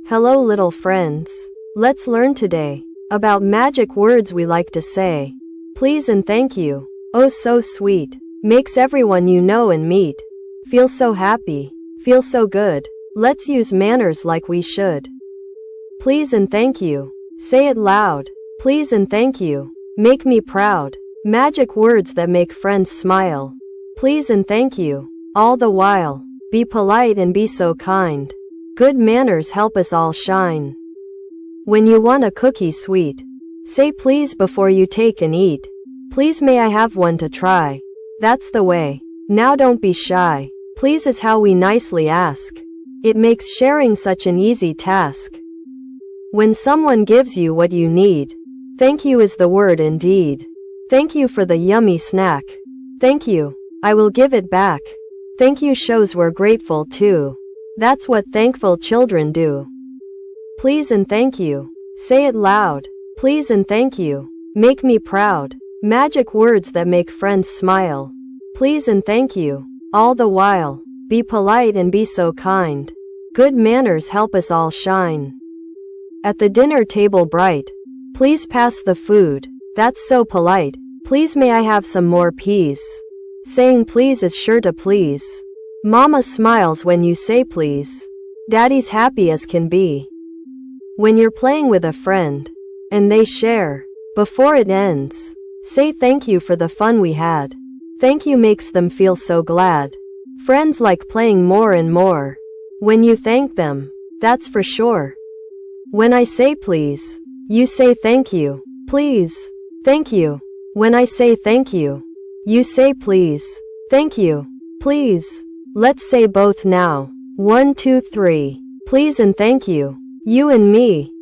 Hello little friends. Let's learn today about magic words we like to say. Please and thank you. Oh so sweet. Makes everyone you know and meet feel so happy, feel so good. Let's use manners like we should. Please and thank you. Say it loud. Please and thank you. Make me proud. Magic words that make friends smile. Please and thank you. All the while. Be polite and be so kind. Good manners help us all shine. When you want a cookie sweet, say please before you take and eat. Please may I have one to try. That's the way. Now don't be shy. Please is how we nicely ask. It makes sharing such an easy task. When someone gives you what you need, thank you is the word indeed. Thank you for the yummy snack. Thank you. I will give it back. Thank you shows we're grateful too. That's what thankful children do. Please and thank you. Say it loud. Please and thank you. Make me proud. Magic words that make friends smile. Please and thank you. All the while. Be polite and be so kind. Good manners help us all shine. At the dinner table bright. Please pass the food. That's so polite. Please may I have some more peas. Saying please is sure to please. Mama smiles when you say please. Daddy's happy as can be. When you're playing with a friend, and they share, before it ends, say thank you for the fun we had. Thank you makes them feel so glad. Friends like playing more and more. When you thank them, that's for sure. When I say please, you say thank you. Please. Thank you. When I say thank you, you say please. Thank you. Please. Let's say both now. 1, 2, 3. Please and thank you. You and me.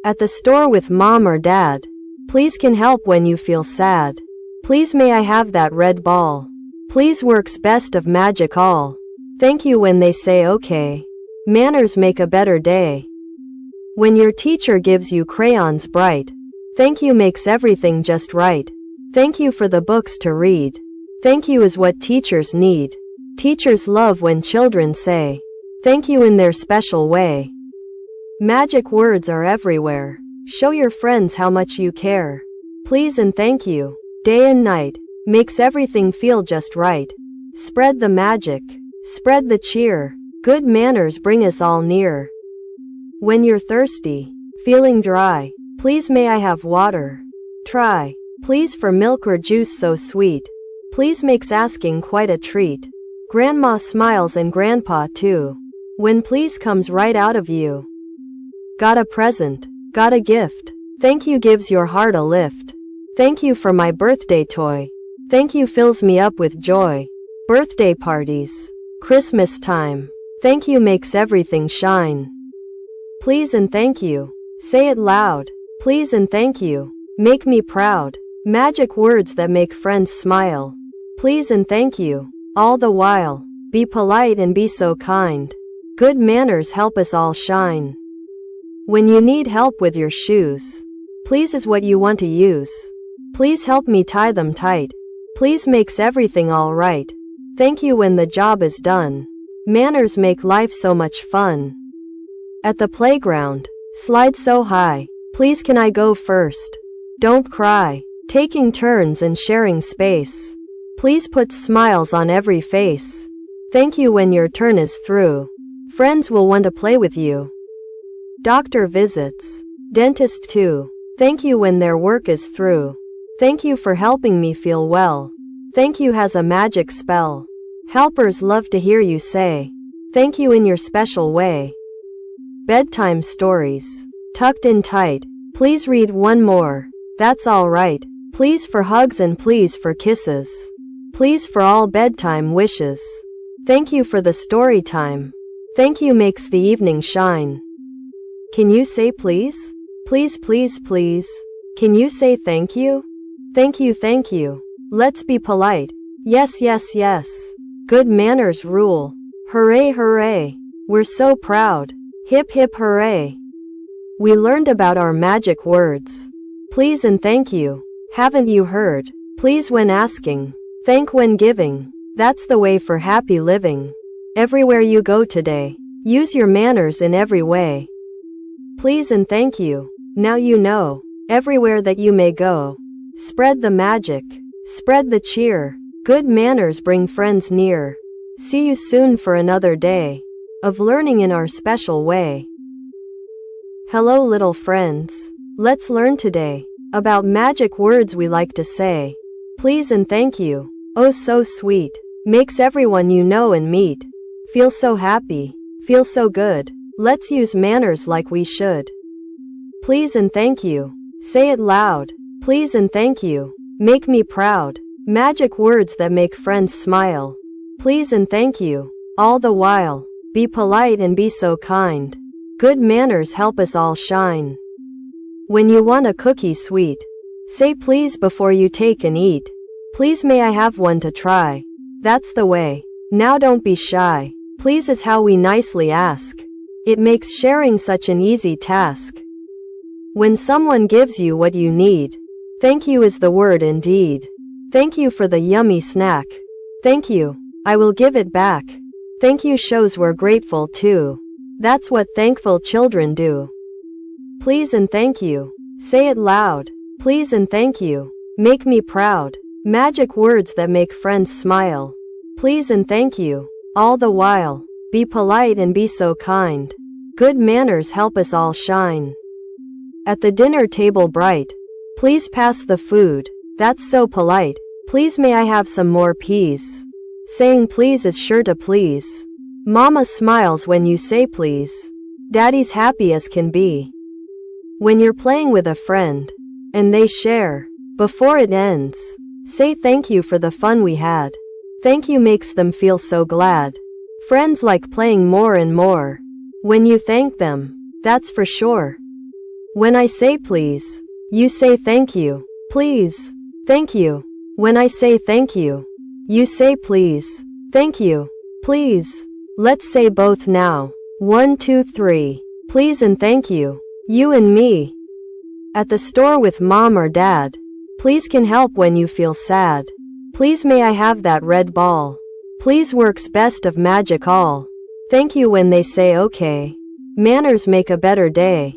At the store with mom or dad. Please can help when you feel sad. Please may I have that red ball. Please works best of magic all. Thank you when they say okay. Manners make a better day. When your teacher gives you crayons bright. Thank you makes everything just right. Thank you for the books to read. Thank you is what teachers need. Teachers love when children say thank you in their special way. Magic words are everywhere. Show your friends how much you care. Please and thank you. Day and night. Makes everything feel just right. Spread the magic. Spread the cheer. Good manners bring us all near. When you're thirsty, feeling dry. Please may I have water. Try. Please for milk or juice so sweet. Please makes asking quite a treat. Grandma smiles and grandpa too. When please comes right out of you. Got a present. Got a gift. Thank you gives your heart a lift. Thank you for my birthday toy. Thank you fills me up with joy. Birthday parties. Christmas time. Thank you makes everything shine. Please and thank you. Say it loud. Please and thank you. Make me proud. Magic words that make friends smile. Please and thank you. All the while. Be polite and be so kind. Good manners help us all shine. When you need help with your shoes. Please is what you want to use. Please help me tie them tight. Please makes everything all right. Thank you when the job is done. Manners make life so much fun. At the playground. Slide so high. Please can I go first? Don't cry. Taking turns and sharing space. Please put smiles on every face. Thank you when your turn is through. Friends will want to play with you. Doctor visits. Dentist too. Thank you when their work is through. Thank you for helping me feel well. Thank you has a magic spell. Helpers love to hear you say thank you in your special way. Bedtime stories. Tucked in tight. Please read one more. That's all right. Please for hugs and please for kisses. Please for all bedtime wishes. Thank you for the story time. Thank you makes the evening shine. Can you say please? Please, please, please. Can you say thank you? Thank you, thank you. Let's be polite. Yes, yes, yes. Good manners rule. Hooray, hooray. We're so proud. Hip, hip, hooray. We learned about our magic words. Please and thank you. Haven't you heard? Please when asking. Thank when giving. That's the way for happy living. Everywhere you go today, use your manners in every way. Please and thank you. Now you know. Everywhere that you may go. Spread the magic. Spread the cheer. Good manners bring friends near. See you soon for another day of learning in our special way. Hello little friends. Let's learn today about magic words we like to say. Please and thank you. Oh so sweet. Makes everyone you know and meet feel so happy. Feel so good. Let's use manners like we should. Please and thank you. Say it loud. Please and thank you. Make me proud. Magic words that make friends smile. Please and thank you. All the while. Be polite and be so kind. Good manners help us all shine. When you want a cookie sweet, say please before you take and eat. Please may I have one to try. That's the way. Now don't be shy. Please is how we nicely ask. It makes sharing such an easy task. When someone gives you what you need, thank you is the word indeed. Thank you for the yummy snack. Thank you. I will give it back. Thank you shows we're grateful too. That's what thankful children do. Please and thank you. Say it loud. Please and thank you. Make me proud. Magic words that make friends smile. Please and thank you. All the while. Be polite and be so kind. Good manners help us all shine. At the dinner table bright. Please pass the food. That's so polite. Please may I have some more peas. Saying please is sure to please. Mama smiles when you say please. Daddy's happy as can be. When you're playing with a friend, and they share, before it ends, say thank you for the fun we had. Thank you makes them feel so glad. Friends like playing more and more. When you thank them, that's for sure. When I say please, you say thank you. Please. Thank you. When I say thank you, you say please. Thank you. Please. Let's say both now. 1, 2, 3. Please and thank you. You and me. At the store with mom or dad. Please can help when you feel sad. Please may I have that red ball. Please works best of magic all. Thank you when they say okay. Manners make a better day.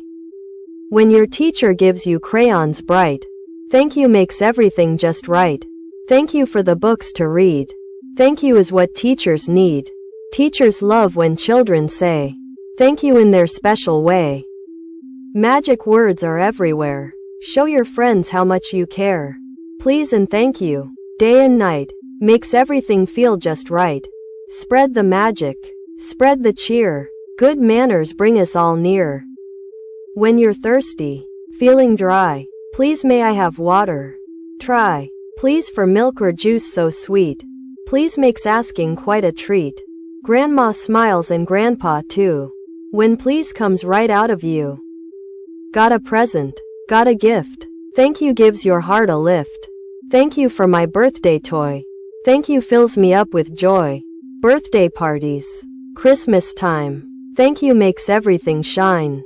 When your teacher gives you crayons bright. Thank you makes everything just right. Thank you for the books to read. Thank you is what teachers need. Teachers love when children say thank you in their special way. Magic words are everywhere. Show your friends how much you care. Please and thank you. Day and night. Makes everything feel just right. Spread the magic. Spread the cheer. Good manners bring us all near. When you're thirsty, feeling dry. Please may I have water. Try. Please for milk or juice so sweet. Please makes asking quite a treat. Grandma smiles and grandpa too. When please comes right out of you. Got a present. Got a gift. Thank you gives your heart a lift. Thank you for my birthday toy. Thank you fills me up with joy. Birthday parties. Christmas time. Thank you makes everything shine.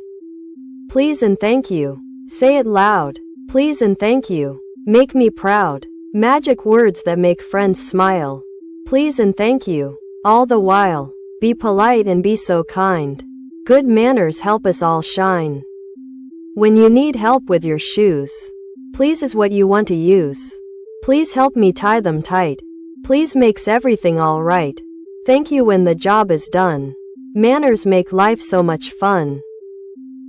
Please and thank you. Say it loud. Please and thank you. Make me proud. Magic words that make friends smile. Please and thank you. All the while. Be polite and be so kind. Good manners help us all shine. When you need help with your shoes. Please is what you want to use. Please help me tie them tight. Please makes everything all right. Thank you when the job is done. Manners make life so much fun.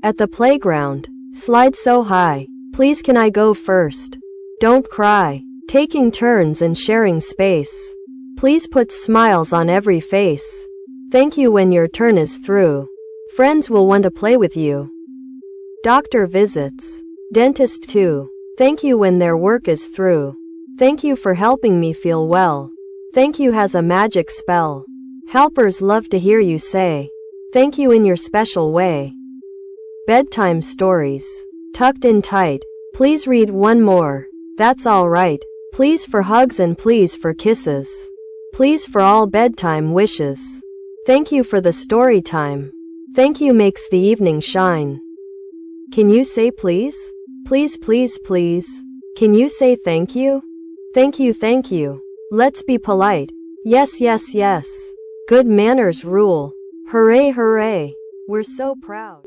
At the playground. Slide so high. Please can I go first? Don't cry. Taking turns and sharing space. Please put smiles on every face. Thank you when your turn is through. Friends will want to play with you. Doctor visits. Dentist too. Thank you when their work is through. Thank you for helping me feel well. Thank you has a magic spell. Helpers love to hear you say thank you in your special way. Bedtime stories. Tucked in tight. Please read one more. That's all right. Please for hugs and please for kisses. Please for all bedtime wishes. Thank you for the story time. Thank you makes the evening shine. Can you say please? Please, please, please. Can you say thank you? Thank you, thank you. Let's be polite. Yes, yes, yes. Good manners rule. Hooray, hooray. We're so proud.